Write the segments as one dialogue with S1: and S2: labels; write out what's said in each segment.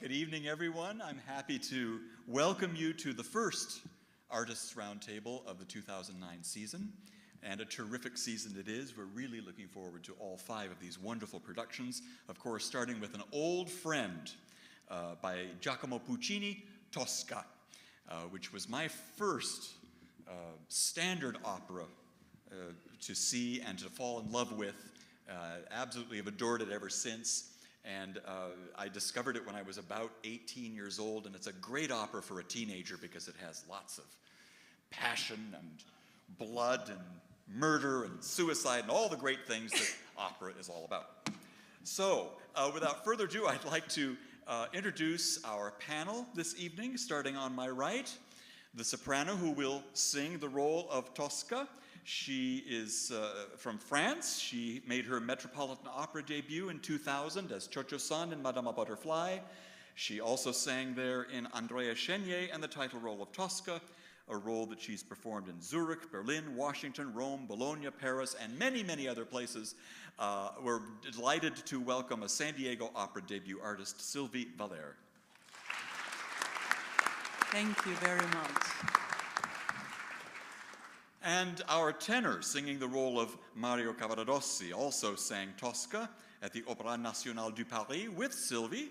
S1: Good evening, everyone. I'm happy to welcome you to the first Artists Roundtable of the 2009 season, and a terrific season it is. We're really looking forward to all 5 of these wonderful productions, of course, starting with an old friend by Giacomo Puccini, Tosca, which was my first standard opera to see and to fall in love with. Absolutely have adored it ever since. And I discovered it when I was about 18 years old, and it's a great opera for a teenager because it has lots of passion and blood and murder and suicide and all the great things that opera is all about. So, without further ado, I'd like to introduce our panel this evening, starting on my right, the soprano who will sing the role of Tosca. She is from France. She made her Metropolitan Opera debut in 2000 as Cho-Cho-san in Madama Butterfly. She also sang there in Andrea Chenier and the title role of Tosca, a role that she's performed in Zurich, Berlin, Washington, Rome, Bologna, Paris, and many, many other places. We're delighted to welcome a San Diego Opera debut artist, Sylvie Valayre.
S2: Thank you very much.
S1: And our tenor, singing the role of Mario Cavaradossi, also sang Tosca at the Opéra National du Paris with Sylvie,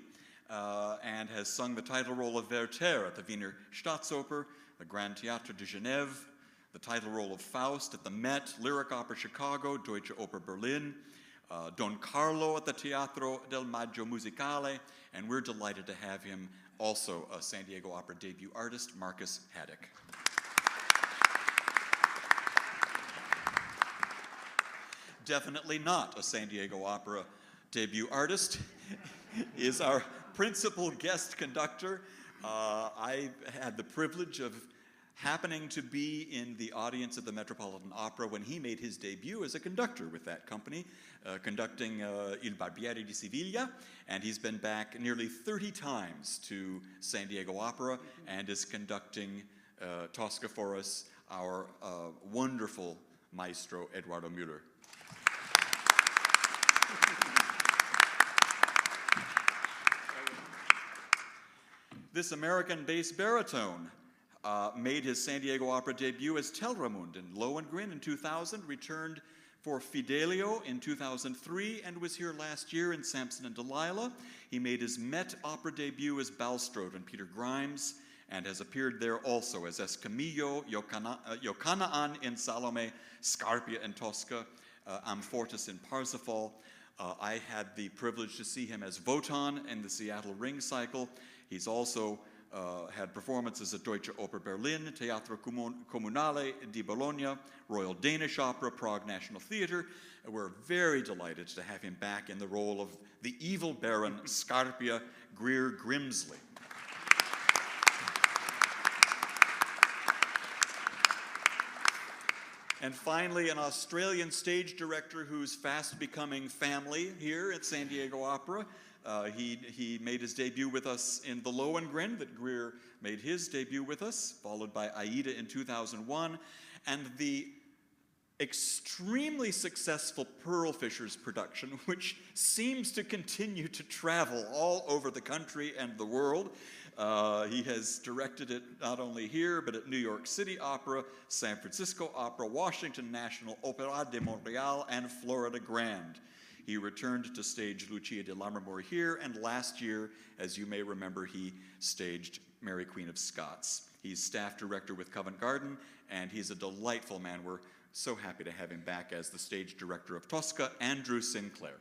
S1: and has sung the title role of Werther at the Wiener Staatsoper, the Grand Théâtre de Genève, the title role of Faust at the Met, Lyric Opera Chicago, Deutsche Oper Berlin, Don Carlo at the Teatro del Maggio Musicale, and we're delighted to have him also a San Diego Opera debut artist, Marcus Haddock. Definitely not a San Diego Opera debut artist is our principal guest conductor. I had the privilege of happening to be in the audience at the Metropolitan Opera when he made his debut as a conductor with that company, conducting Il Barbiere di Siviglia, and he's been back nearly 30 times to San Diego Opera and is conducting Tosca for us, our wonderful Maestro Eduardo Müller. This American bass baritone made his San Diego Opera debut as Telramund in Lohengrin in 2000, returned for Fidelio in 2003, and was here last year in Samson and Delilah. He made his Met Opera debut as Balstrode in Peter Grimes, and has appeared there also as Escamillo, Yocanaan in Salome, Scarpia in Tosca, Amfortas in Parsifal. I had the privilege to see him as Wotan in the Seattle Ring Cycle. He's also had performances at Deutsche Oper Berlin, Teatro Comunale di Bologna, Royal Danish Opera, Prague National Theatre. We're very delighted to have him back in the role of the evil Baron Scarpia, Greer Grimsley. And finally, an Australian stage director who's fast becoming family here at San Diego Opera. He made his debut with us in the Lohengrin that Greer made his debut with us, followed by Aida in 2001, and the extremely successful Pearl Fishers production, which seems to continue to travel all over the country and the world. He has directed it not only here, but at New York City Opera, San Francisco Opera, Washington National, Opéra de Montréal, and Florida Grand. He returned to stage Lucia di Lammermoor here, and last year, as you may remember, he staged Mary Queen of Scots. He's staff director with Covent Garden, and he's a delightful man. We're so happy to have him back as the stage director of Tosca, Andrew Sinclair.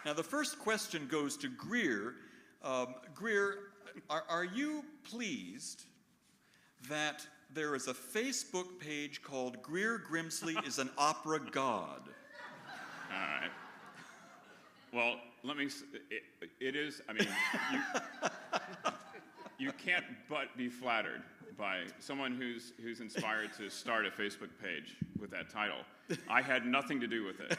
S1: Now, the first question goes to Greer. Greer, are you pleased that there is a Facebook page called Greer Grimsley is an Opera God?
S3: All right. Well, let me, it is, I mean, you can't but be flattered by someone who's inspired to start a Facebook page with that title. I had nothing to do with it.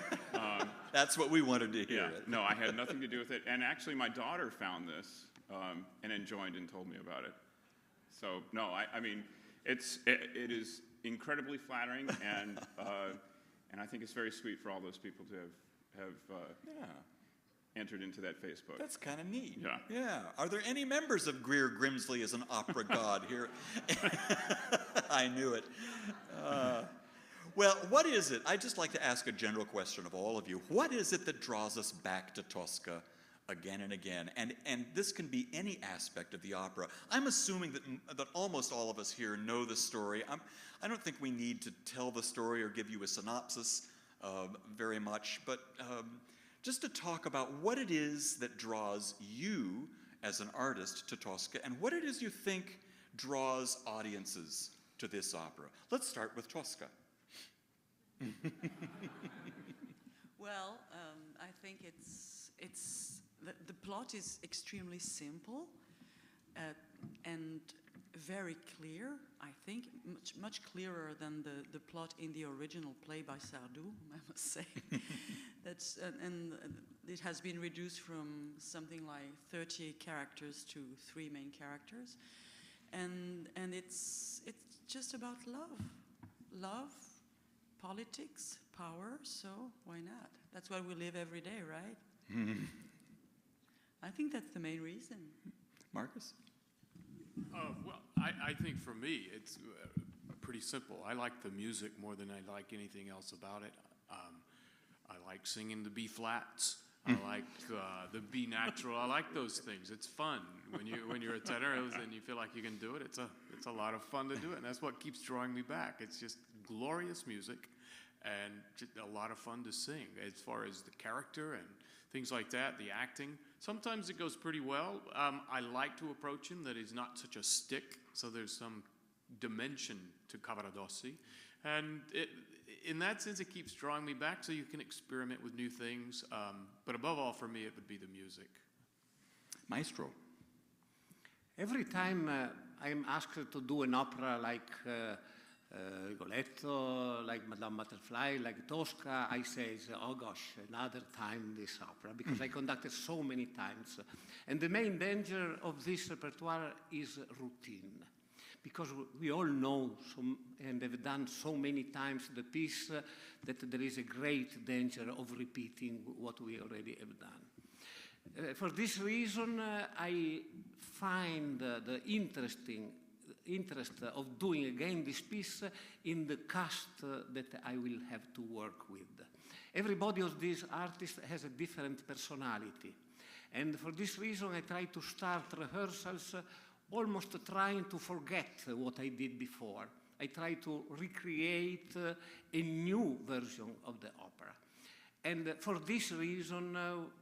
S1: That's what we wanted to hear.
S3: Yeah, no, I had nothing to do with it. And actually, my daughter found this and then joined and told me about it. So, no, I mean, it is incredibly flattering, and And I think it's very sweet for all those people to have entered into that Facebook.
S1: That's kind of neat.
S3: Yeah.
S1: Yeah. Are there any members of Greer Grimsley as an opera god here? I knew it. Well, what is it? I'd just like to ask a general question of all of you. What is it that draws us back to Tosca again and again? And this can be any aspect of the opera. I'm assuming that almost all of us here know the story. I don't think we need to tell the story or give you a synopsis very much, but just to talk about what it is that draws you as an artist to Tosca and what it is you think draws audiences to this opera. Let's start with Tosca.
S2: Well, I think the plot is extremely simple and very clear. I think much clearer than the plot in the original play by Sardou, I must say. And it has been reduced from something like 38 characters to 3 main characters, and it's just about love, politics, power. So why not? That's why we live every day, right? I think that's the main reason.
S1: Marcus?
S4: Well, I think for me, it's pretty simple. I like the music more than I like anything else about it. I like singing the B flats. I like the B natural. I like those things. It's fun when you're a tenor and you feel like you can do it. It's a lot of fun to do it, and that's what keeps drawing me back. It's just glorious music, and just a lot of fun to sing. As far as the character and things like that, the acting, sometimes it goes pretty well. I like to approach him that he's not such a stick, so there's some dimension to Cavaradossi, and in that sense, it keeps drawing me back so you can experiment with new things. But above all, for me, it would be the music.
S1: Maestro.
S5: Every time I'm asked to do an opera like Rigoletto, like Madame Butterfly, like Tosca, I say, oh gosh, another time this opera, because I conducted so many times. And the main danger of this repertoire is routine. Because we all know and have done so many times the piece that there is a great danger of repeating what we already have done. For this reason, I find the interest of doing again this piece in the cast that I will have to work with. Everybody of these artists has a different personality. And for this reason, I try to start rehearsals almost trying to forget what I did before. I try to recreate a new version of the opera. And for this reason,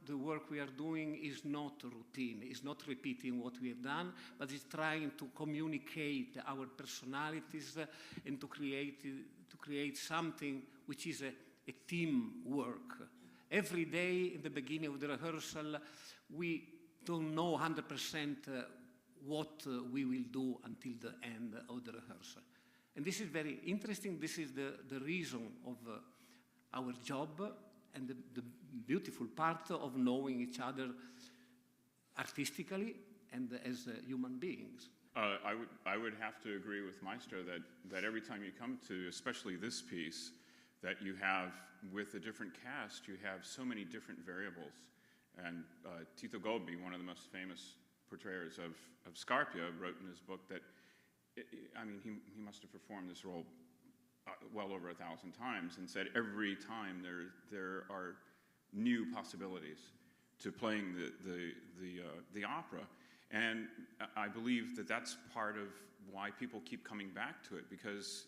S5: the work we are doing is not routine, is not repeating what we have done, but is trying to communicate our personalities and to create something which is a team work. Every day in the beginning of the rehearsal, we don't know 100% what we will do until the end of the rehearsal. And this is very interesting. This is the reason of our job and the beautiful part of knowing each other artistically and as human beings.
S3: I would have to agree with Maestro that every time you come to, especially this piece, that you have, with a different cast, you have so many different variables. And Tito Gobbi, one of the most famous portrayers of Scarpia, wrote in his book that, I mean, he must have performed this role well over 1,000 times, and said every time there are new possibilities to playing the opera. And I believe that that's part of why people keep coming back to it, because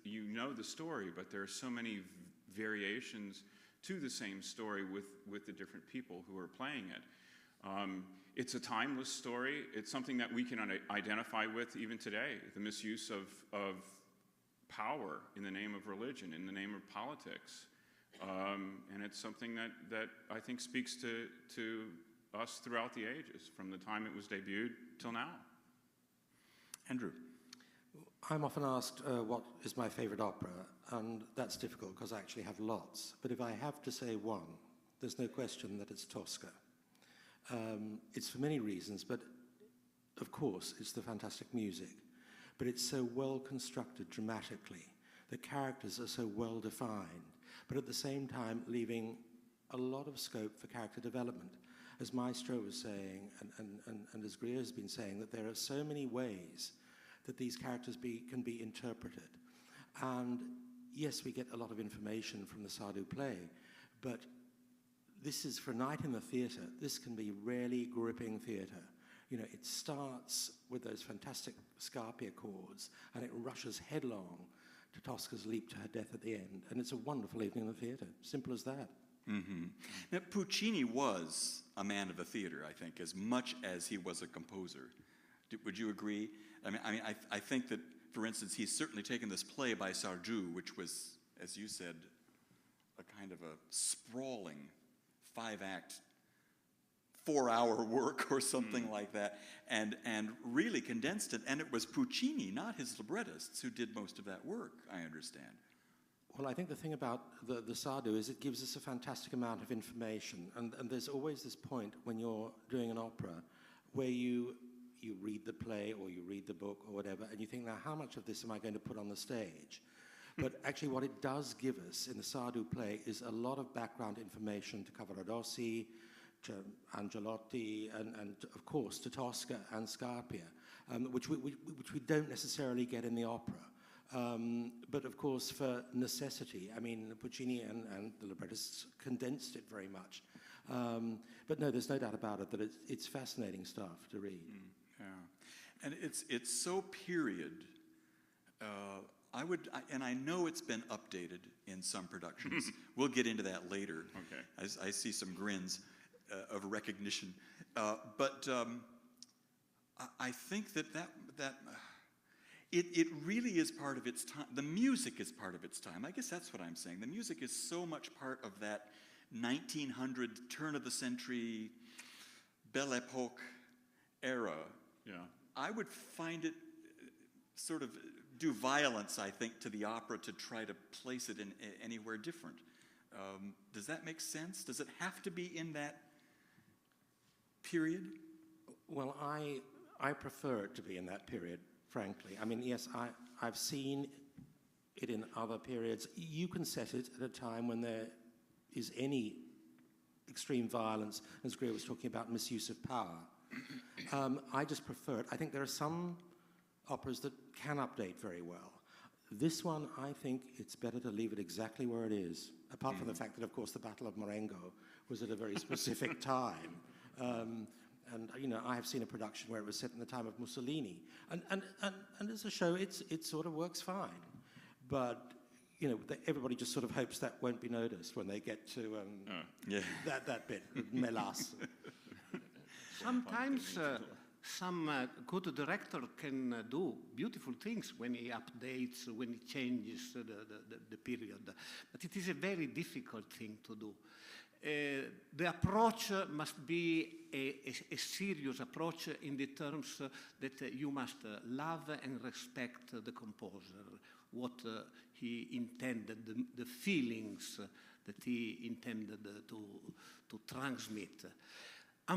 S3: you know the story, but there are so many variations to the same story with the different people who are playing it. It's a timeless story. It's something that we can identify with even today, the misuse of power in the name of religion, in the name of politics. And it's something that I think speaks to us throughout the ages, from the time it was debuted till now.
S1: Andrew.
S6: I'm often asked what is my favorite opera, and that's difficult because I actually have lots. But if I have to say one, there's no question that it's Tosca. It's for many reasons, but of course it's the fantastic music. But it's so well constructed dramatically. The characters are so well defined. but at the same time leaving a lot of scope for character development. As Maestro was saying, and as Greer has been saying, that there are so many ways that these characters can be interpreted. And yes, we get a lot of information from the Sardou play, but this is, for a night in the theatre, this can be really gripping theatre. You know, it starts with those fantastic Scarpia chords, and it rushes headlong to Tosca's leap to her death at the end. And it's a wonderful evening in the theatre, simple as that.
S1: Mm-hmm. Now, Puccini was a man of the theater, I think, as much as he was a composer. Would you agree? I think that, for instance, he's certainly taken this play by Sardou, which was, as you said, a kind of a sprawling 5-act, 4-hour work or something like that, and really condensed it. And it was Puccini, not his librettists, who did most of that work, I understand.
S6: Well, I think the thing about the Sardou is it gives us a fantastic amount of information. And there's always this point when you're doing an opera where you read the play or you read the book or whatever, and you think, now, how much of this am I going to put on the stage? But actually what it does give us in the Sardou play is a lot of background information to Cavaradossi, to Angelotti, and of course to Tosca and Scarpia, which we don't necessarily get in the opera. But of course, for necessity, I mean, Puccini and the librettists condensed it very much. But no, there's no doubt about it that it's fascinating stuff to read.
S1: Yeah, and it's so period. And I know it's been updated in some productions. We'll get into that later. Okay. I see some grins of recognition, but I think that it really is part of its time. The music is part of its time. I guess that's what I'm saying. The music is so much part of that 1900 turn of the century Belle Epoque era.
S3: Yeah.
S1: I would find it sort of do violence, I think, to the opera to try to place it in anywhere different. Does that make sense? Does it have to be in that period?
S6: Well, I prefer it to be in that period, frankly. I mean, yes, I've seen it in other periods. You can set it at a time when there is any extreme violence, as Greer was talking about, misuse of power. I just prefer it. I think there are some operas that can update very well. This one, I think it's better to leave it exactly where it is, apart from the fact that, of course, the Battle of Marengo was at a very specific time. And, you know, I have seen a production where it was set in the time of Mussolini. And as a show, it sort of works fine. But, you know, everybody just sort of hopes that won't be noticed when they get to that bit, Melas.
S5: Sometimes some good director can do beautiful things when he updates, when he changes the period. But it is a very difficult thing to do. The approach must be a serious approach in the terms that you must love and respect the composer, what he intended, the feelings that he intended to transmit.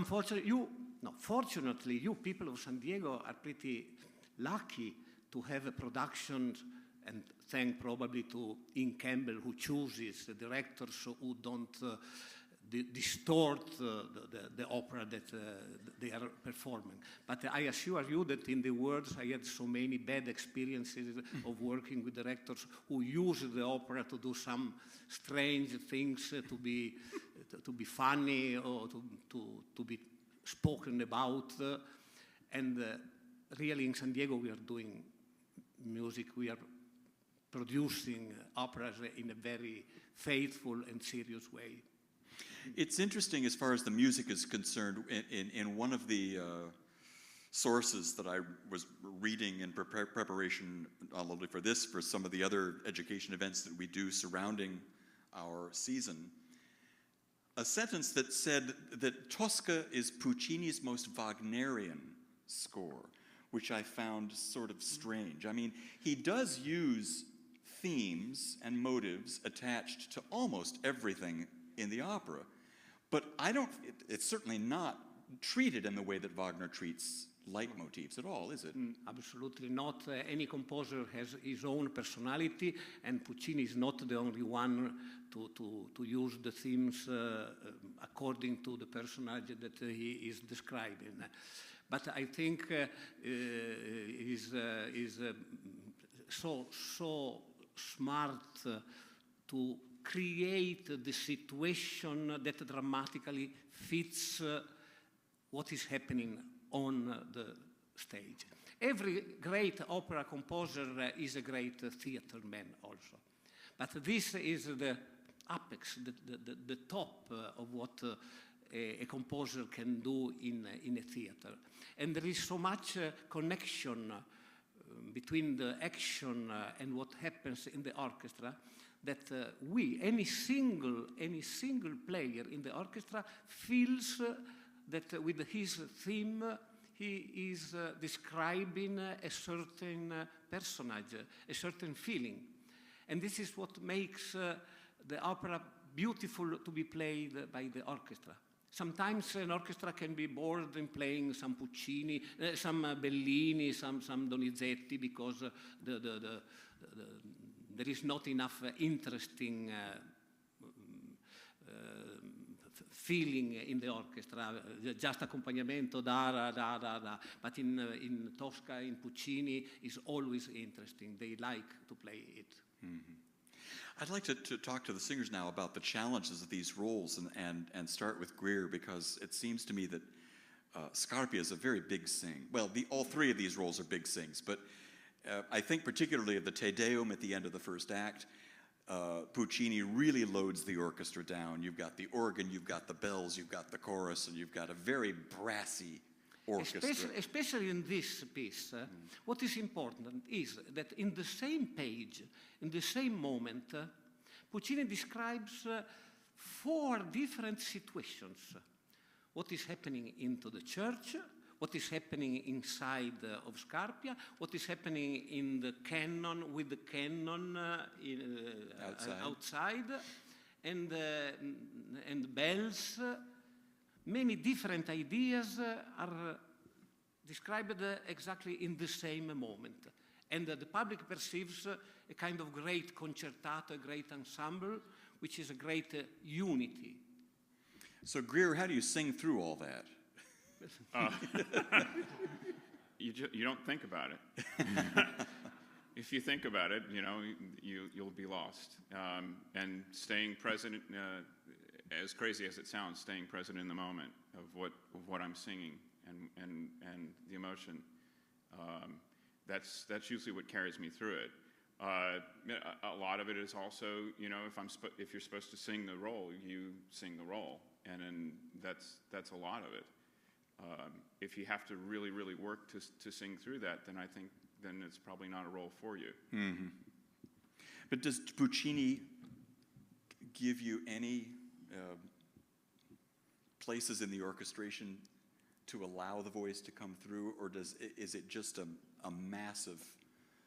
S5: Fortunately, you people of San Diego are pretty lucky to have a production, and thanks probably to Ian Campbell, who chooses the directors who don't distort the opera that they are performing. But I assure you that in the world I had so many bad experiences of working with directors who use the opera to do some strange things, to be funny or to be spoken about. And really in San Diego we are doing music, we are producing operas in a very faithful and serious way.
S1: It's interesting as far as the music is concerned. In one of the sources that I was reading in preparation not only for this, for some of the other education events that we do surrounding our season, a sentence that said that Tosca is Puccini's most Wagnerian score, which I found sort of strange. I mean, he does use themes and motives attached to almost everything in the opera, but it's certainly not treated in the way that Wagner treats leitmotifs at all, is it?
S5: Absolutely not. Any composer has his own personality, and Puccini is not the only one to use the themes according to the personage that he is describing. But I think he's so smart to create the situation that dramatically fits what is happening on the stage. Every great opera composer is a great theater man also. But this is the apex, the top of what a composer can do in a theater. And there is so much connection between the action and what happens in the orchestra that any single player in the orchestra feels that with his theme he is describing a certain personage, a certain feeling. And this is what makes the opera beautiful to be played by the orchestra. Sometimes an orchestra can be bored in playing some Puccini, some Bellini, some Donizetti, because there is not enough interesting feeling in the orchestra, just accompagnamento, da. But in Tosca, in Puccini, is always interesting. They like to play it.
S1: Mm-hmm. I'd like to talk to the singers now about the challenges of these roles and start with Greer, because it seems to me that Scarpia is a very big sing. Well, all three of these roles are big sings, but I think particularly of the Te Deum at the end of the first act, Puccini really loads the orchestra down. You've got the organ, you've got the bells, you've got the chorus, and you've got a very brassy orchestra.
S5: Especially in this piece, what is important is that in the same page, in the same moment, Puccini describes 4 different situations. What is happening into the church, what is happening inside of Scarpia, what is happening in the canon, with the canon outside, and bells. Many different ideas are described exactly in the same moment. And the public perceives a kind of great concertato, a great ensemble, which is a great unity.
S1: So, Greer, how do you sing through all that?
S3: You don't think about it. If you think about it, you'll be lost. And staying present, as crazy as it sounds, staying present in the moment of what I'm singing and the emotion, that's usually what carries me through it. A lot of it is also, if you're supposed to sing the role, you sing the role, and that's a lot of it. If you have to really, really work to sing through that, then it's probably not a role for you.
S1: Mm-hmm. But does Puccini give you any places in the orchestration to allow the voice to come through, or is it just a massive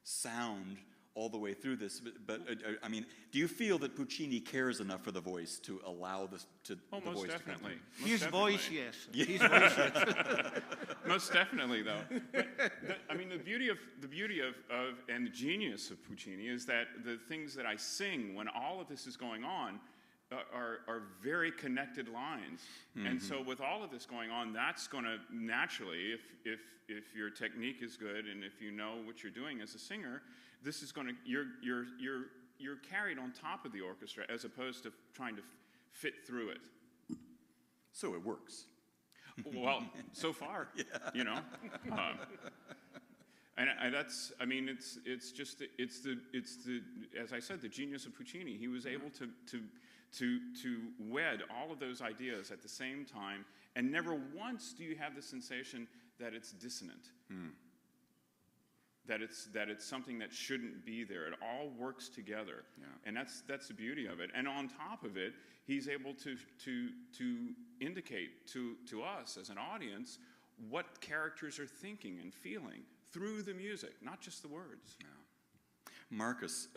S1: sound all the way through this? But I mean, do you feel that Puccini cares enough for the voice to allow the voice to come through?
S5: His voice, yes. Yeah. His voice, yes.
S3: Most definitely, though. But the beauty of and the genius of Puccini is that the things that I sing when all of this is going on are very connected lines. Mm-hmm. And so with all of this going on, that's going to naturally, if your technique is good and if you know what you're doing as a singer, this is going to you're carried on top of the orchestra as opposed to trying to fit through it.
S1: So it works.
S3: Well, so far, yeah. And that's, it's the as I said, the genius of Puccini. He was able to wed all of those ideas at the same time, and never once do you have the sensation that it's dissonant. That it's something that shouldn't be there. It all works together, and that's the beauty of it. And on top of it, he's able to indicate to us as an audience what characters are thinking and feeling through the music, not just the words.
S1: Yeah. Marcus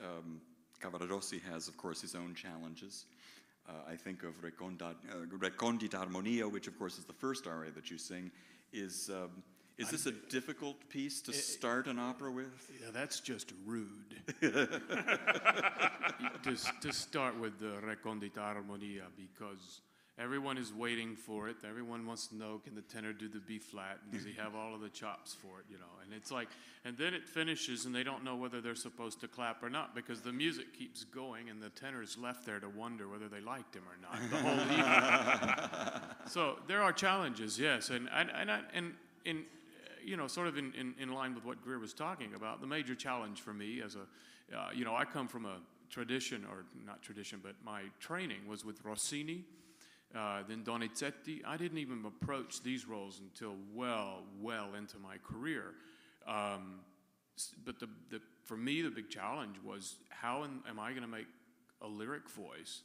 S1: Cavaradossi has, of course, his own challenges. I think of Recondita Armonia, which, of course, is the first aria that you sing, is Is this a difficult piece to start an opera with?
S4: Yeah, that's just rude. to start with the Recondita Armonia, because everyone is waiting for it. Everyone wants to know, can the tenor do the B flat? And does he have all of the chops for it? You know, and it's like, and then it finishes, and they don't know whether they're supposed to clap or not, because the music keeps going, and the tenor's left there to wonder whether they liked him or not the whole evening. So there are challenges, yes, and you know, sort of in line with what Greer was talking about, the major challenge for me as a, you know, I come from a tradition, or not tradition, but my training was with Rossini, then Donizetti. I didn't even approach these roles until well into my career. But for me, the big challenge was, how am I going to make a lyric voice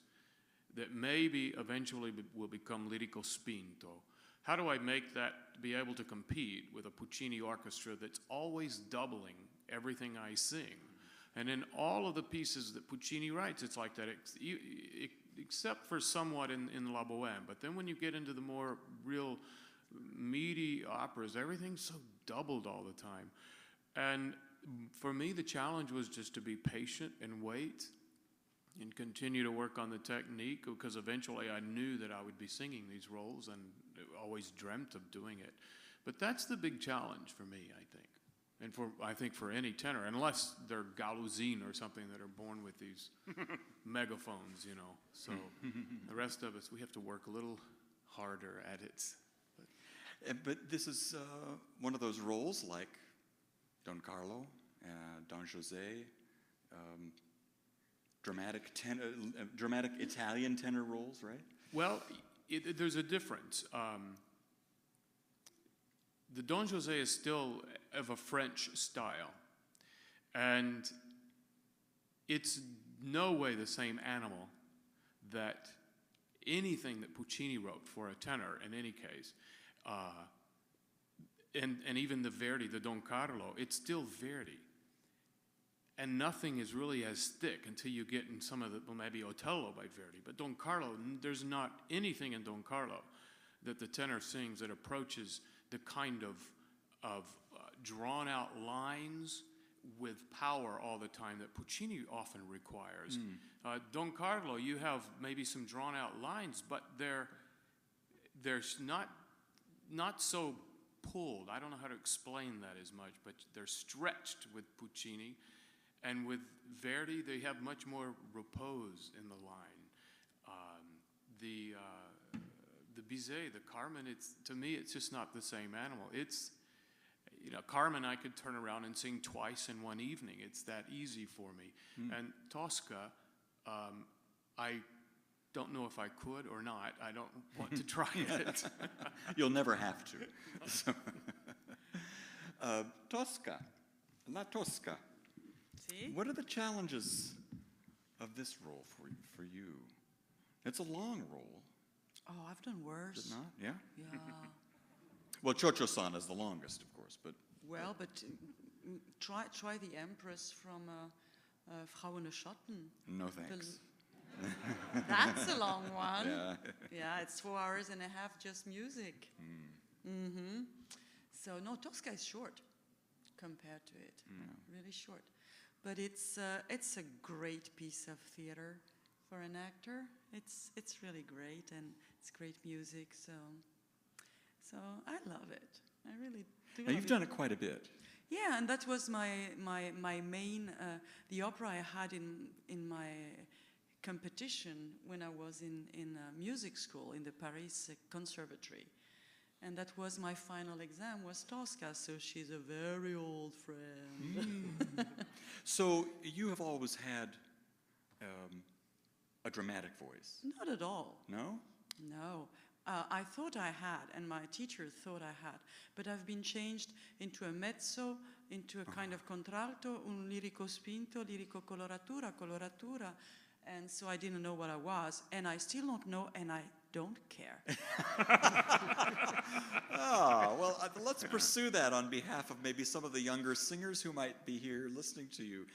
S4: that maybe eventually will become lirico spinto? How do I make that be able to compete with a Puccini orchestra that's always doubling everything I sing? And in all of the pieces that Puccini writes, it's like that, except for somewhat in La Bohème. But then when you get into the more real meaty operas, everything's so doubled all the time. And for me, the challenge was just to be patient and wait and continue to work on the technique, because eventually I knew that I would be singing these roles and always dreamt of doing it. But that's the big challenge for me, I think. And I think for any tenor, unless they're Galousine or something that are born with these megaphones, you know. So the rest of us, we have to work a little harder at it.
S1: But this is one of those roles like Don Carlo, Don José, dramatic Italian tenor roles, right?
S4: Well, there's a difference. The Don José is still of a French style, and it's no way the same animal that anything that Puccini wrote for a tenor in any case, and even the Verdi, the Don Carlo, it's still Verdi. And nothing is really as thick until you get in some of the, well, maybe Otello by Verdi. But Don Carlo, there's not anything in Don Carlo that the tenor sings that approaches the kind of drawn out lines with power all the time that Puccini often requires. Don Carlo, you have maybe some drawn out lines, but they're not so pulled. I don't know how to explain that as much, but they're stretched with Puccini. And with Verdi, they have much more repose in the line. The Bizet, the Carmen, to me, it's just not the same animal. It's, you know, Carmen I could turn around and sing twice in one evening. It's that easy for me. And Tosca, I don't know if I could or not. I don't want to try it.
S1: You'll never have to. So, Tosca, La Tosca.
S2: See?
S1: What are the challenges of this role for you? It's a long role.
S2: Oh, I've done worse.
S1: Is it not? Yeah?
S2: Yeah.
S1: Well, Cho-Cho-san is the longest, of course, but...
S2: Well, but try the Empress from Frauenschatten.
S1: No thanks.
S2: That's a long one.
S1: Yeah.
S2: Yeah, it's 4 hours and a half just music. So, no, Tosca is short compared to it. Really short. But it's a great piece of theater for an actor. It's really great, and it's great music. So I love it. I really do.
S1: Now, you've done it quite a bit.
S2: Yeah, and that was my main the opera I had in my competition when I was in music school in the Paris Conservatory. And that was my final exam, was Tosca, so she's a very old friend.
S1: So you have always had a dramatic voice?
S2: Not at all.
S1: No?
S2: No. I thought I had, and my teacher thought I had, but I've been changed into a mezzo, into a kind of contralto, un lirico spinto, lirico coloratura, and so I didn't know what I was, and I still don't know, and I don't care.
S1: Well, let's pursue that on behalf of maybe some of the younger singers who might be here listening to you.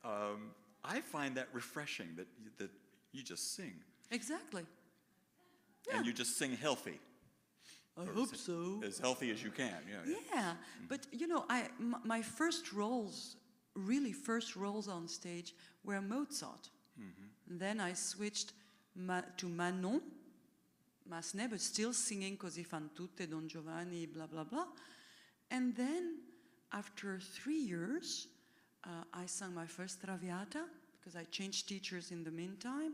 S1: I find that refreshing that you just sing.
S2: Exactly. Yeah.
S1: And you just sing healthy.
S2: I hope so.
S1: As healthy as you can, yeah.
S2: Yeah, but you know, my first roles, really first roles on stage, were Mozart. Then I switched to Manon, Massenet, but still singing Così fan tutte, Don Giovanni, blah, blah, blah. And then, after 3 years, I sang my first Traviata, because I changed teachers in the meantime.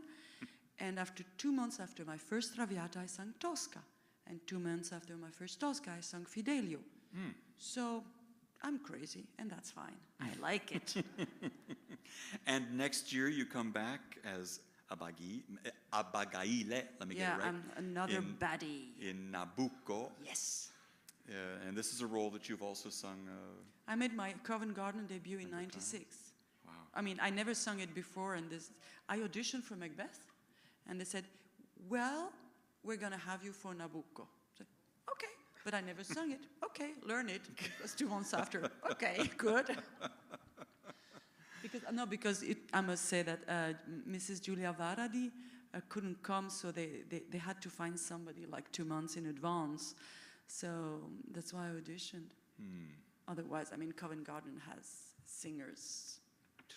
S2: And after 2 months after my first Traviata, I sang Tosca. And 2 months after my first Tosca, I sang Fidelio. So I'm crazy, and that's fine. I like it.
S1: And next year you come back as Abigail, let me get it right.
S2: I'm another baddie.
S1: In Nabucco.
S2: Yes.
S1: And this is a role that you've also sung.
S2: I made my Covent Garden debut in '96.
S1: Wow.
S2: I mean, I never sung it before, and I auditioned for Macbeth, and they said, well, we're going to have you for Nabucco. I said, okay, but I never sung it. Okay, learn it. It was 2 months after. Okay, good. Because I must say that Mrs. Giulia Varadi couldn't come, so they had to find somebody like 2 months in advance. So that's why I auditioned. Otherwise, I mean, Covent Garden has singers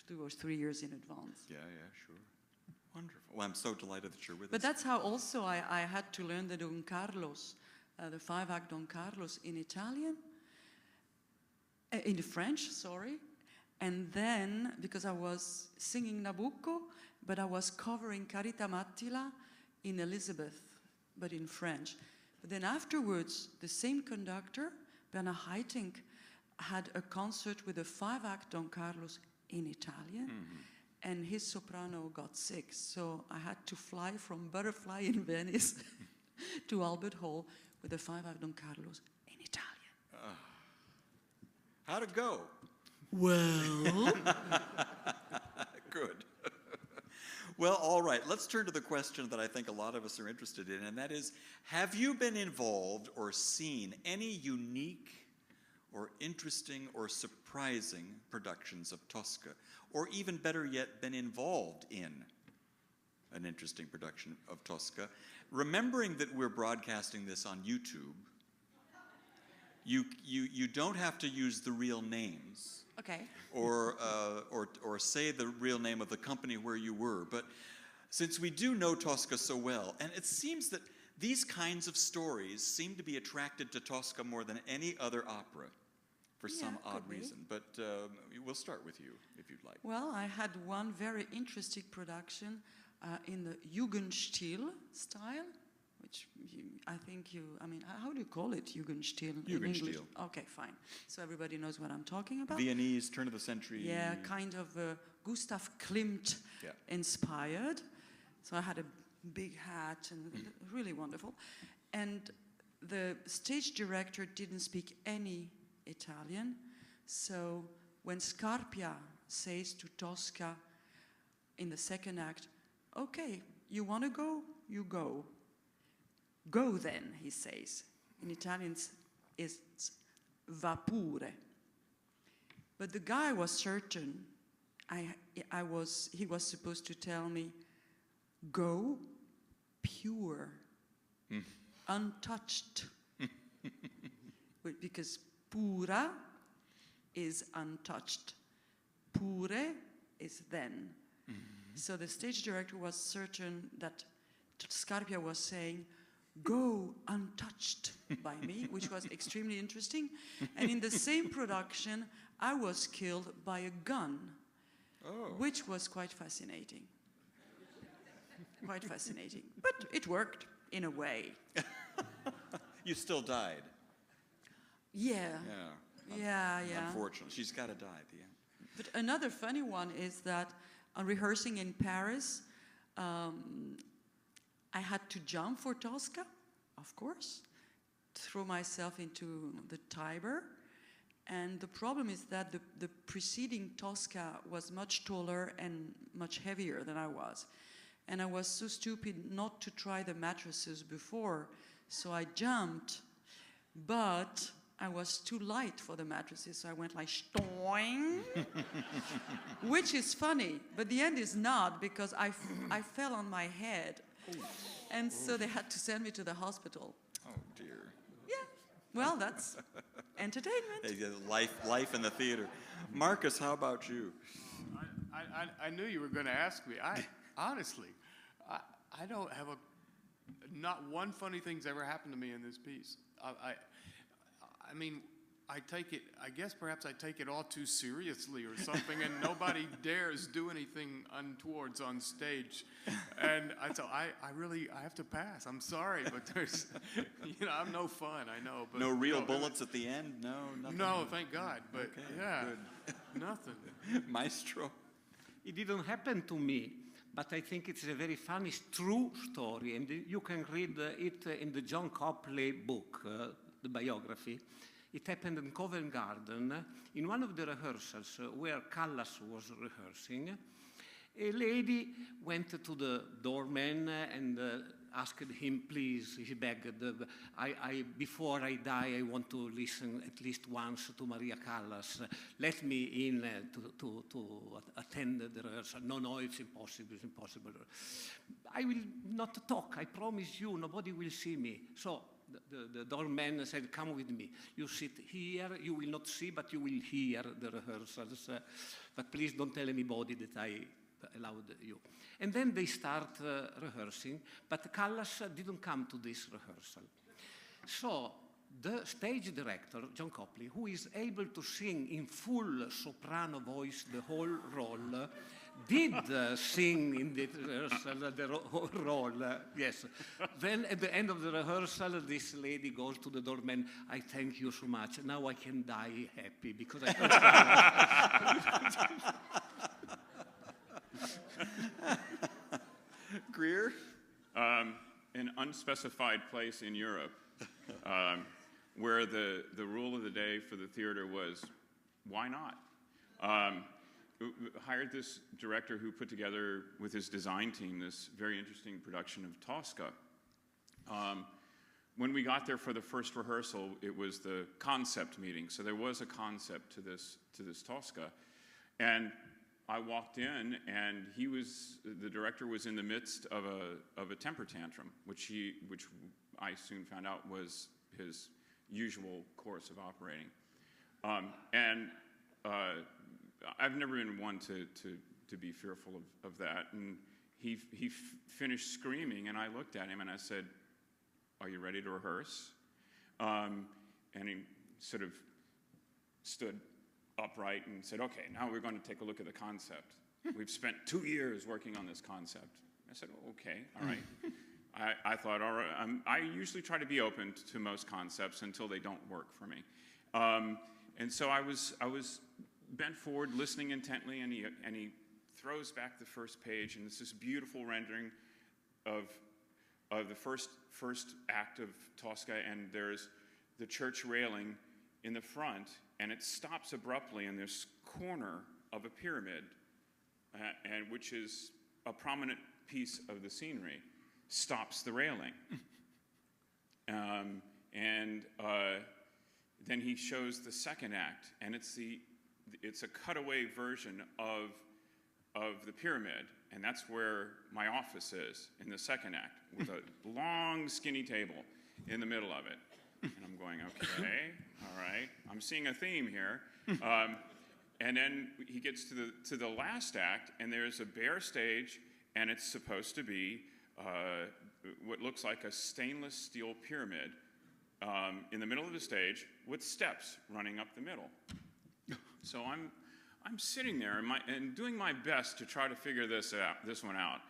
S2: 2 or 3 years in advance.
S1: Yeah, sure. Wonderful. Well, I'm so delighted that you're with us.
S2: But that's how also I had to learn the Don Carlos, the 5-act Don Carlos in Italian, in the French, sorry. And then, because I was singing Nabucco, but I was covering Carita Mattila in Elizabeth, but in French. But then afterwards, the same conductor, Bernard Haitink, had a concert with a 5-act Don Carlos in Italian, and his soprano got sick. So I had to fly from Butterfly in Venice to Albert Hall with a 5-act Don Carlos in Italian.
S1: How'd it go?
S2: Well...
S1: Good. Well, all right, let's turn to the question that I think a lot of us are interested in, and that is, have you been involved or seen any unique or interesting or surprising productions of Tosca, or even better yet, been involved in an interesting production of Tosca? Remembering that we're broadcasting this on YouTube, you don't have to use the real names.
S2: Okay.
S1: Or say the real name of the company where you were. But since we do know Tosca so well, and it seems that these kinds of stories seem to be attracted to Tosca more than any other opera for some odd reason. But we'll start with you, if you'd like.
S2: Well, I had one very interesting production in the Jugendstil style, which how do you call it, Jugendstil?
S1: Jugendstil.
S2: Okay, fine. So everybody knows what I'm talking about.
S1: Viennese, turn of the century.
S2: Yeah, kind of Gustav Klimt inspired. So I had a big hat and really wonderful. And the stage director didn't speak any Italian. So when Scarpia says to Tosca in the second act, okay, you want to go? You go. Go then, he says. In Italian, it's va pure. But the guy was certain. He was supposed to tell me, go pure, untouched. Because pura is untouched. Pure is then. So the stage director was certain that Scarpia was saying, go untouched by me, which was extremely interesting. And in the same production, I was killed by a gun, which was quite fascinating. Quite fascinating. But it worked in a way.
S1: You still died.
S2: Yeah. Yeah.
S1: Unfortunately, she's got to die at the end.
S2: But another funny one is that on rehearsing in Paris, I had to jump for Tosca, of course, throw myself into the Tiber. And the problem is that the preceding Tosca was much taller and much heavier than I was. And I was so stupid not to try the mattresses before, so I jumped. But I was too light for the mattresses, so I went like stoing, which is funny, but the end is not, because I fell on my head. And so they had to send me to the hospital.
S1: Oh, dear.
S2: Well, that's entertainment.
S1: Life in the theater. Marcus, how about you?
S4: I knew you were going to ask me. Honestly, I don't have not one funny thing's ever happened to me in this piece. I mean, I guess perhaps I take it all too seriously or something, and nobody dares do anything untowards on stage. And so I have to pass. I'm sorry, but there's, I'm no fun, I know. But
S1: no real bullets at the end? No, nothing?
S4: No, thank God. But
S1: okay,
S4: yeah,
S1: good.
S4: Nothing.
S1: Maestro?
S5: It didn't happen to me, but I think it's a very funny, true story, and you can read it in the John Copley book, the biography. It happened in Covent Garden. In one of the rehearsals where Callas was rehearsing, a lady went to the doorman and asked him, please, he begged, before I die, I want to listen at least once to Maria Callas. Let me in to attend the rehearsal. No, it's impossible, I will not talk, I promise you, nobody will see me. So the doorman said, come with me. You sit here, you will not see, but you will hear the rehearsals. But please don't tell anybody that I allowed you. And then they start rehearsing, but Callas didn't come to this rehearsal. So the stage director, John Copley, who is able to sing in full soprano voice the whole role, did sing in the rehearsal the whole role, yes. Then at the end of the rehearsal, this lady goes to the doorman, I thank you so much. Now I can die happy because I
S1: Greer?
S3: An unspecified place in Europe where the rule of the day for the theater was, why not? Hired this director who put together with his design team this very interesting production of Tosca. When we got there for the first rehearsal, it was the concept meeting. So there was a concept to this Tosca. And I walked in, and the director was in the midst of a temper tantrum, which I soon found out was his usual course of operating. I've never been one to be fearful of that. And he finished screaming, and I looked at him and I said, "Are you ready to rehearse?" And he sort of stood upright and said, "Okay, now we're going to take a look at the concept. We've spent 2 years working on this concept." I said, "Okay, all right." I thought, all right, I usually try to be open to most concepts until they don't work for me. And so I was bent forward, listening intently, and he throws back the first page, and it's this beautiful rendering of the first act of Tosca, and there's the church railing in the front, and it stops abruptly in this corner of a pyramid, and which is a prominent piece of the scenery, stops the railing. Then he shows the second act, and it's a cutaway version of the pyramid, and that's where my office is in the second act, with a long, skinny table in the middle of it. And I'm going, okay, all right, I'm seeing a theme here. And then he gets to the last act, and there's a bare stage, and it's supposed to be what looks like a stainless steel pyramid in the middle of the stage with steps running up the middle. So I'm sitting there and doing my best to try to figure this one out.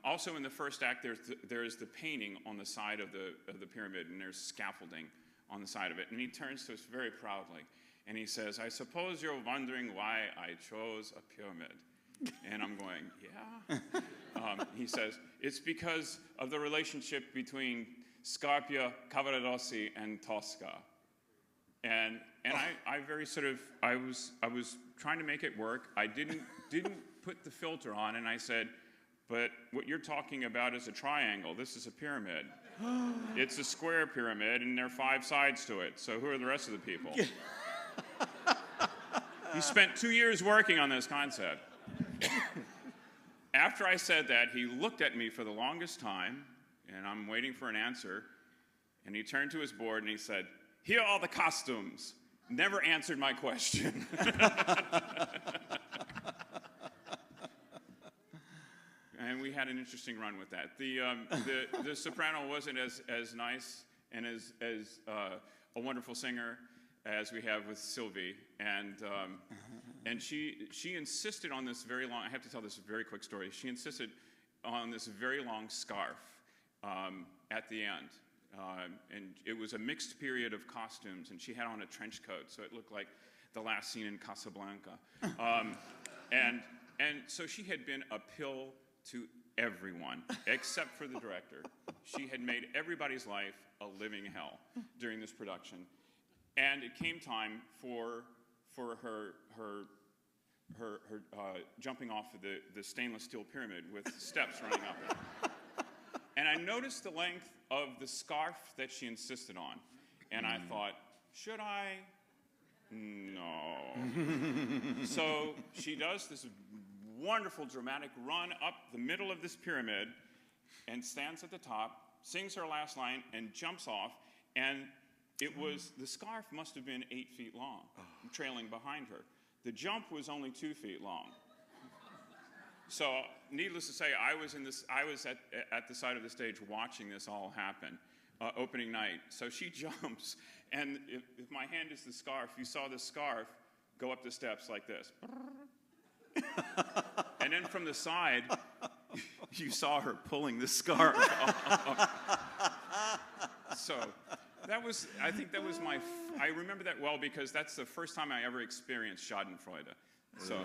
S3: Also in the first act, there's the painting on the side of the pyramid, and there's scaffolding on the side of it. And he turns to us very proudly, and he says, "I suppose you're wondering why I chose a pyramid." And I'm going, yeah. He says, "It's because of the relationship between Scarpia, Cavaradossi, and Tosca." And I very sort of, I was trying to make it work. I didn't put the filter on, and I said, "But what you're talking about is a triangle. This is a pyramid. It's a square pyramid, and there are 5 sides to it. So who are the rest of the people?" He spent 2 years working on this concept. After I said that, he looked at me for the longest time, and I'm waiting for an answer, And he turned to his board and he said, "Here are the costumes." Never answered my question. And we had an interesting run with that. The soprano wasn't as nice and as a wonderful singer as we have with Sylvie, and she insisted on this very long. I have to tell this very quick story. She insisted on this very long scarf at the end, and it was a mixed period of costumes, and she had on a trench coat, so it looked like the last scene in Casablanca, and so she had been a pill to everyone except for the director. She had made everybody's life a living hell during this production. And it came time for her jumping off of the stainless steel pyramid with steps running up it. And I noticed the length of the scarf that she insisted on. And I thought, should I? No. So she does this wonderful dramatic run up the middle of this pyramid and stands at the top, sings her last line, and jumps off. And the scarf must have been 8 feet long, trailing behind her. The jump was only 2 feet long. So, needless to say, I was at the side of the stage watching this all happen, opening night. So she jumps, and if my hand is the scarf, you saw the scarf go up the steps like this. And then from the side, you saw her pulling the scarf off. So I think that was I remember that well because that's the first time I ever experienced Schadenfreude. So.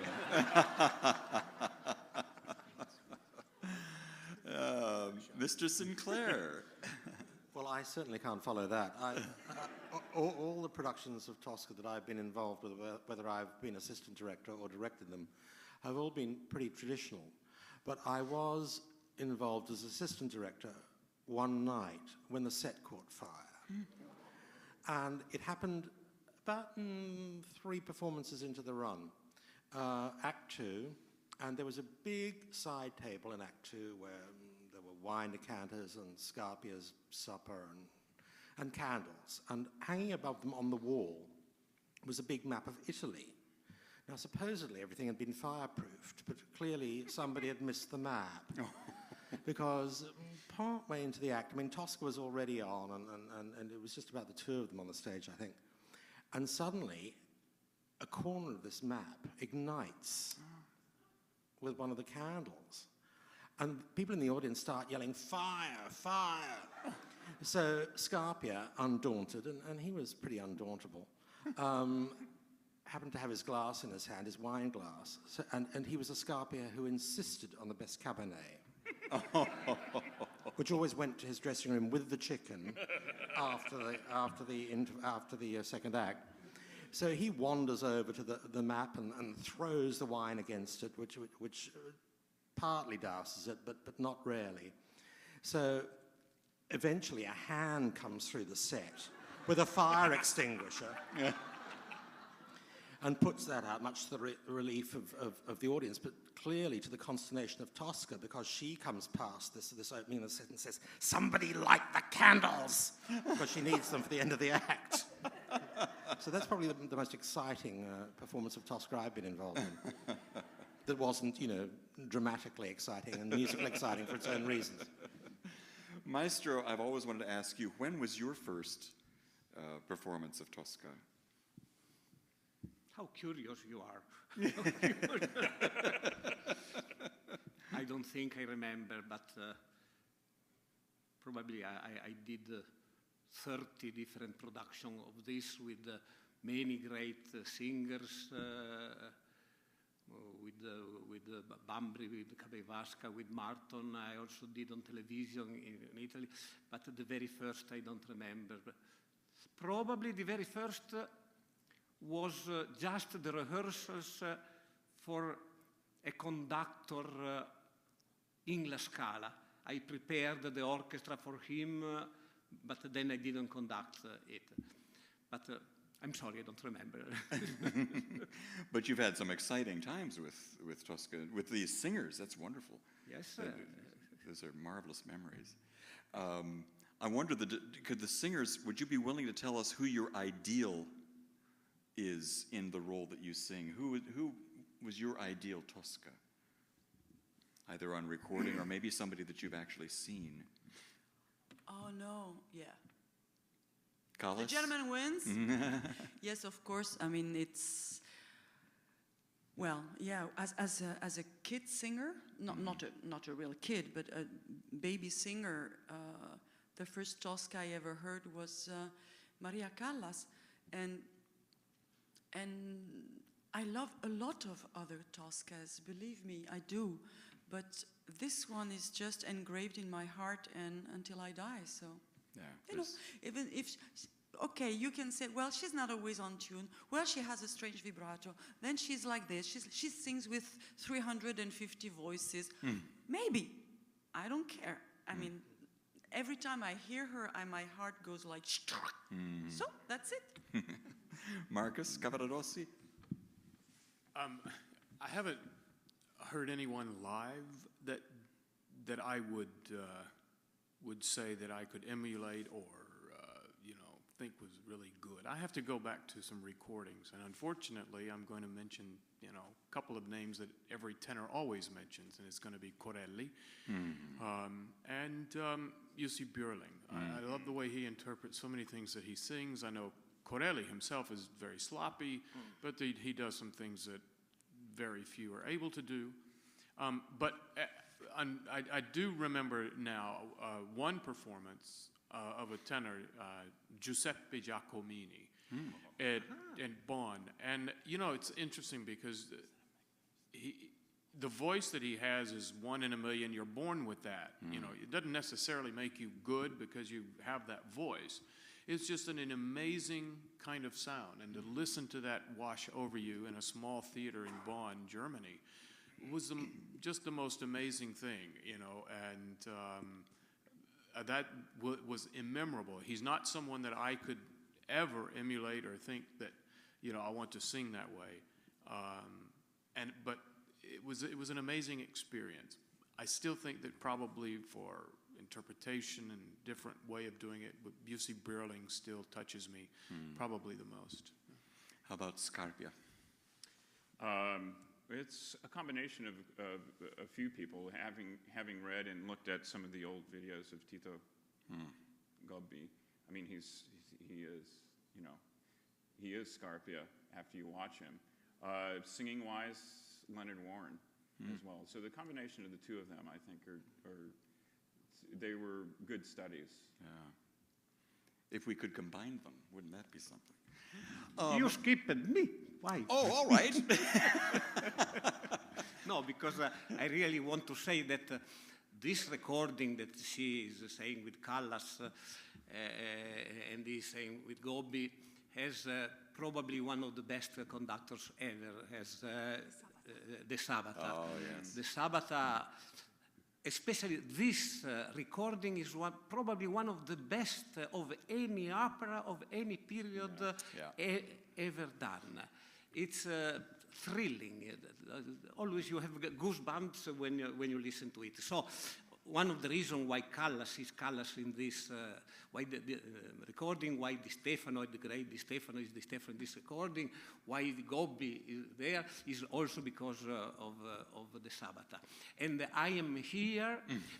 S1: Mr. Sinclair.
S6: Well, I certainly can't follow that. All the productions of Tosca that I've been involved with, whether I've been assistant director or directed them, have all been pretty traditional. But I was involved as assistant director one night when the set caught fire. And it happened about 3 performances into the run. Act 2, and there was a big side table in Act 2 where there were wine decanters and Scarpia's supper and candles. And hanging above them on the wall was a big map of Italy. Now, supposedly everything had been fireproofed, but clearly somebody had missed the map. Because part way into the act, I mean, Tosca was already on, and it was just about the 2 of them on the stage, I think. And suddenly, a corner of this map ignites with one of the candles. And people in the audience start yelling, "Fire, fire!" So Scarpia, undaunted, and he was pretty undauntable, happened to have his glass in his hand, his wine glass. So, and he was a Scarpia who insisted on the best Cabernet. Which always went to his dressing room with the chicken after the second act. So he wanders over to the map and throws the wine against it, which partly douses it, but not really. So eventually a hand comes through the set with a fire extinguisher. And puts that out, much to the relief of the audience, but clearly to the consternation of Tosca, because she comes past this opening of the set and says, "Somebody light the candles!" because she needs them for the end of the act. So that's probably the most exciting performance of Tosca I've been involved in. That wasn't, dramatically exciting and musically exciting for its own reasons.
S1: Maestro, I've always wanted to ask you, when was your first performance of Tosca?
S5: How curious you are. I don't think I remember, but probably I did 30 different productions of this with many great singers, with Bambri, with Capevasca, with Marton. I also did on television in Italy, but the very first I don't remember. Probably the very first was just the rehearsals for a conductor in La Scala. I prepared the orchestra for him, but then I didn't conduct it. But I'm sorry, I don't remember.
S1: But you've had some exciting times with Tosca, with these singers. That's wonderful.
S5: Yes.
S1: Those are marvelous memories. I wonder, could the singers, would you be willing to tell us who your ideal is in the role that you sing? Who was your ideal Tosca? Either on recording or maybe somebody that you've actually seen.
S2: Oh, no, yeah.
S1: Callas?
S2: The gentleman wins? Yes, of course. I mean, it's... Well, yeah, as a kid singer, not a real kid, but a baby singer, the first Tosca I ever heard was Maria Callas, and I love a lot of other Toscas, believe me, I do, but this one is just engraved in my heart and until I die. So,
S1: yeah,
S2: you know, even if. Okay, you can say, well, she's not always on tune. Well, she has a strange vibrato. Then she's like this. She sings with 350 voices. Maybe. I don't care. I mean, every time I hear her, my heart goes like, so that's it.
S1: Marcus Cavaradossi?
S4: I haven't heard anyone live that I would say that I could emulate or think was really good. I have to go back to some recordings, and unfortunately, I'm going to mention a couple of names that every tenor always mentions, and it's going to be Corelli and Jussi Björling. I love the way he interprets so many things that he sings. I know Corelli himself is very sloppy, but he does some things that very few are able to do. But I do remember now one performance of a tenor, Giuseppe Giacomini, at Bonn. And, it's interesting because the voice that he has is 1 in a million. You're born with that. It doesn't necessarily make you good because you have that voice. It's just an amazing kind of sound. And to listen to that wash over you in a small theater in Bonn, Germany, was just the most amazing thing, and that was immemorable. He's not someone that I could ever emulate or think that, I want to sing that way. But it was an amazing experience. I still think that probably for interpretation and different way of doing it, Jussi Björling still touches me probably the most.
S1: How about Scarpia?
S3: It's a combination of a few people, having read and looked at some of the old videos of Tito Gobbi. I mean, he is Scarpia after you watch him. Singing-wise, Leonard Warren as well. So the combination of the two of them, I think, they were good studies.
S1: Yeah. If we could combine them, wouldn't that be something?
S5: You skipped me. Why?
S1: Oh, all right.
S5: No, because I really want to say that this recording that she is saying with Callas and he's saying with Gobbi has probably one of the best conductors ever, has De Sabata.
S1: Oh, yes.
S5: De Sabata, especially this recording is probably one of the best of any opera of any period ever done. It's thrilling. Always you have goosebumps when you listen to it. So one of the reasons why Callas is Callas in this, why the recording, why Di Stefano, the great Di Stefano is Di Stefano in this recording, why Gobbi is there, is also because of De Sabata. And I am here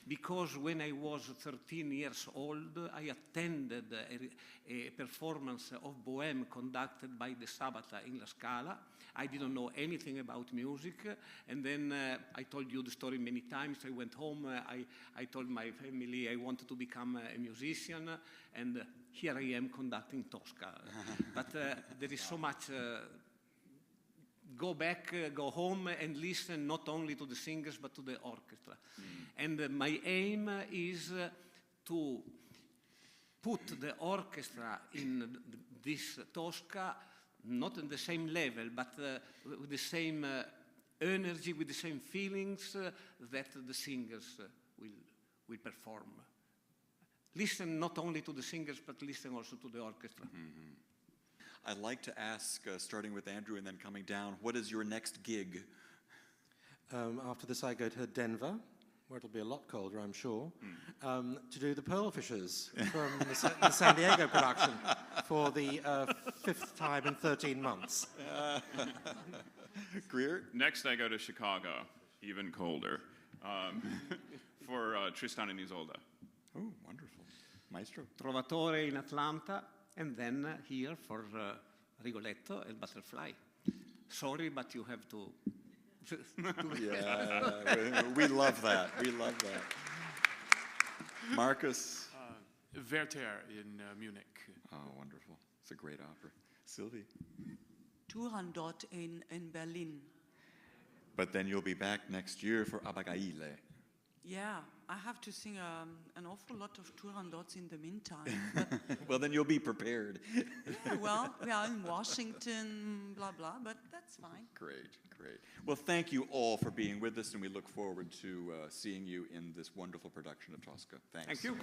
S5: because when I was 13 years old, I attended a performance of Bohème conducted by De Sabata in La Scala. I didn't know anything about music, and then I told you the story many times. I went home, I told my family I wanted to become a musician, and here I am conducting Tosca. But there is so much, go back, go home and listen not only to the singers but to the orchestra. And my aim is to put the orchestra in this Tosca not on the same level, but with the same energy, with the same feelings that the singers will perform. Listen not only to the singers, but listen also to the orchestra.
S1: I'd like to ask, starting with Andrew and then coming down, what is your next gig?
S6: After this, I go to Denver, where it'll be a lot colder, I'm sure, to do the Pearl Fishers from the San Diego production for the 5th time in 13 months.
S1: Greer?
S3: Next, I go to Chicago, even colder, for Tristan and Isolde.
S1: Oh, wonderful. Maestro?
S5: Trovatore in Atlanta, and then here for Rigoletto and Butterfly. Sorry, but you have to...
S1: Yeah, we love that. We love that. Marcus?
S4: Werther in Munich.
S1: Oh, wonderful. It's a great opera. Sylvie?
S2: Turandot in Berlin.
S1: But then you'll be back next year for Abagaile.
S2: Yeah, I have to sing an awful lot of Turandots in the meantime. But
S1: Well, then you'll be prepared.
S2: yeah, well, we are in Washington, blah, blah, but that's fine.
S1: Great, great. Well, thank you all for being with us, and we look forward to seeing you in this wonderful production of Tosca. Thanks.
S5: Thank you.